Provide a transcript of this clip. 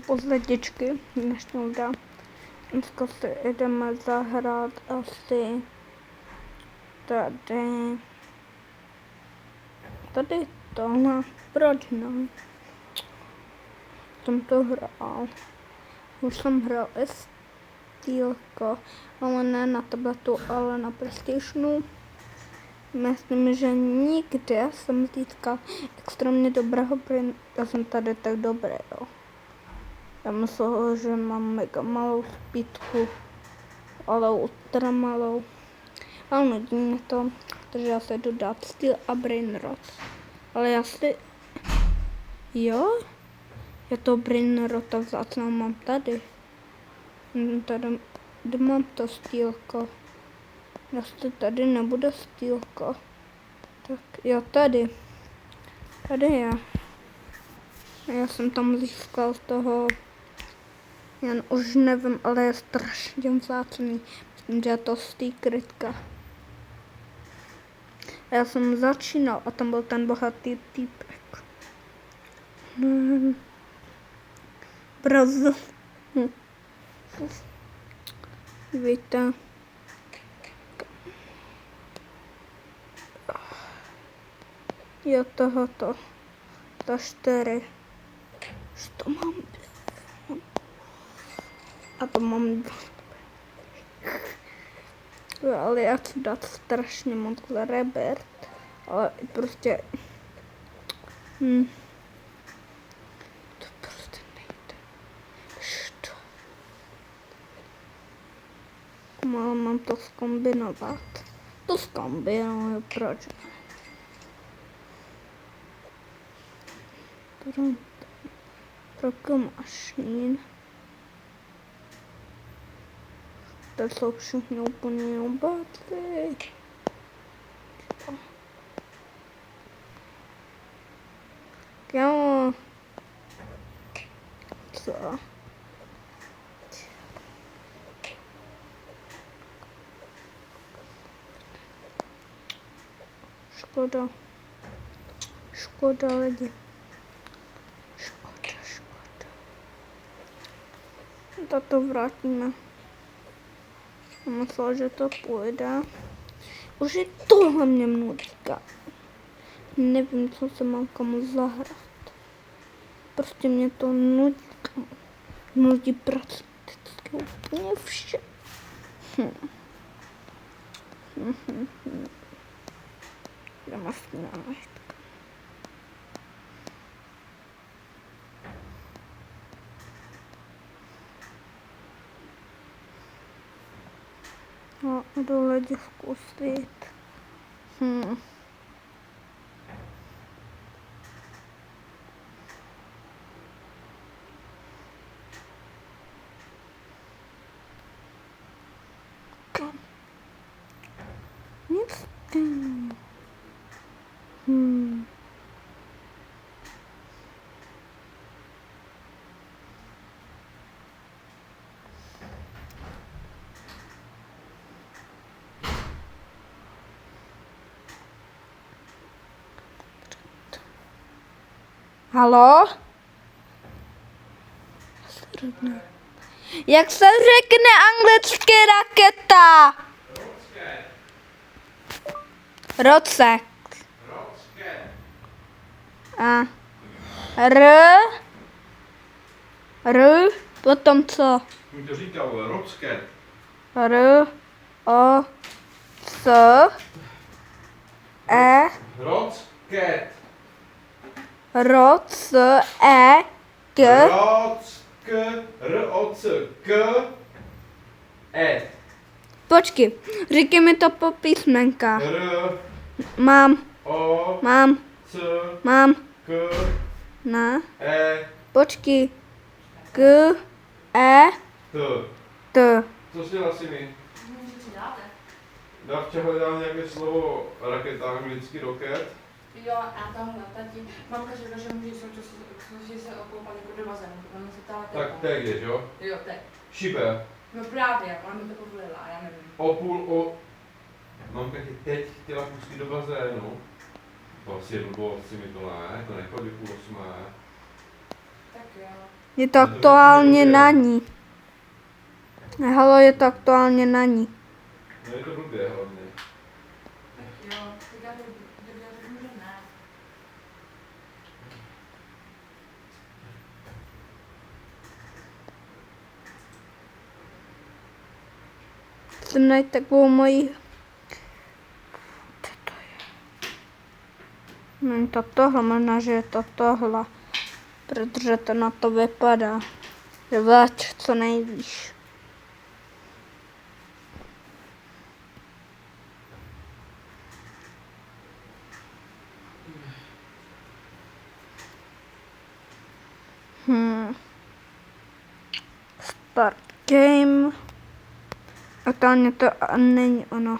Pozletičky dnešního dá. Dneska si jdeme zahrát asi tady tohle. Proč ne? Jsem to hrál. Už jsem hrál Stýlko, ale ne na tabletu, ale na PlayStationu. Myslím, že nikdy jsem získal extrémně dobrého printa. Já jsem tady tak dobrý, jo. Já myslel, že mám mega malou spítku, ale ultra malou. Ale nudí mě to, takže já se jdu dát Steel a Brainrot. Ale já si... Jo? Já to Brainrota vzácnou mám tady. Tady mám to Steelko. Jestli tady nebude Steelko. Tak jo, tady. Tady je. Já jsem tam získal toho... Jen už nevím, ale je strašně vzácný. Myslím, že je to Secretka. Já jsem začínal a tam byl ten bohatý týpek. Brazo. Víte. Jo, tohoto. Za 4. Co mám? A to mám 2. Ale já chci dát strašně moc za Rebirth. Ale prostě... To prostě nejde. Što? Mám to zkombinovat. To zkombinuju, proč ne? Pro mašín. To jsou všechny úplně obaty. Jo. Co? Škoda. Škoda lidi. Škoda. Tato vrátíme. Myslel, že to půjde. Už i tohle mě nutka. Nevím, co se mám komu zahrát. Prostě mě to nudí. Nudí prakticky úplně vše. Jdeme s tím nájít. No, jdu lidi zkusit. Kam? Nic. Halo? Jak se řekne anglicky raketa? Rocek. A. R. Potom co? Jsem to říkal, Rocket. O. C. E. Rocket. C. E. K. K. E. Počkej, říkej mi to po písmenkách. R. Mám. C. K. Ne. E. Počkej. K. E. T. T. Co si asi mi? Davče dám nějaké slovo raketa, anglicky rocket. Jo, a tamhle, tati, mamka řekla, že může současně se okoupat jako do bazénu, protože se ptala Tak teď jdeš, jo? Jo, teď. Šibe. No právě, ona mi to povolila, já nevím. Mamka tě teď chtěla pustit do bazénu. To asi je blbost, si mi to ne, to nechodí 7:30. Tak jo. Je to aktuálně na ní. Halo, je to aktuálně na ní. No je to blbě hlavně. Tak jo, tak já řeknu, že ne. Chcem najít takovou moji... Co to je? Není to tohle, možná, že je to tohle. Protože to na to vypadá. Je več, co nejvíš. Start game. A to není ono.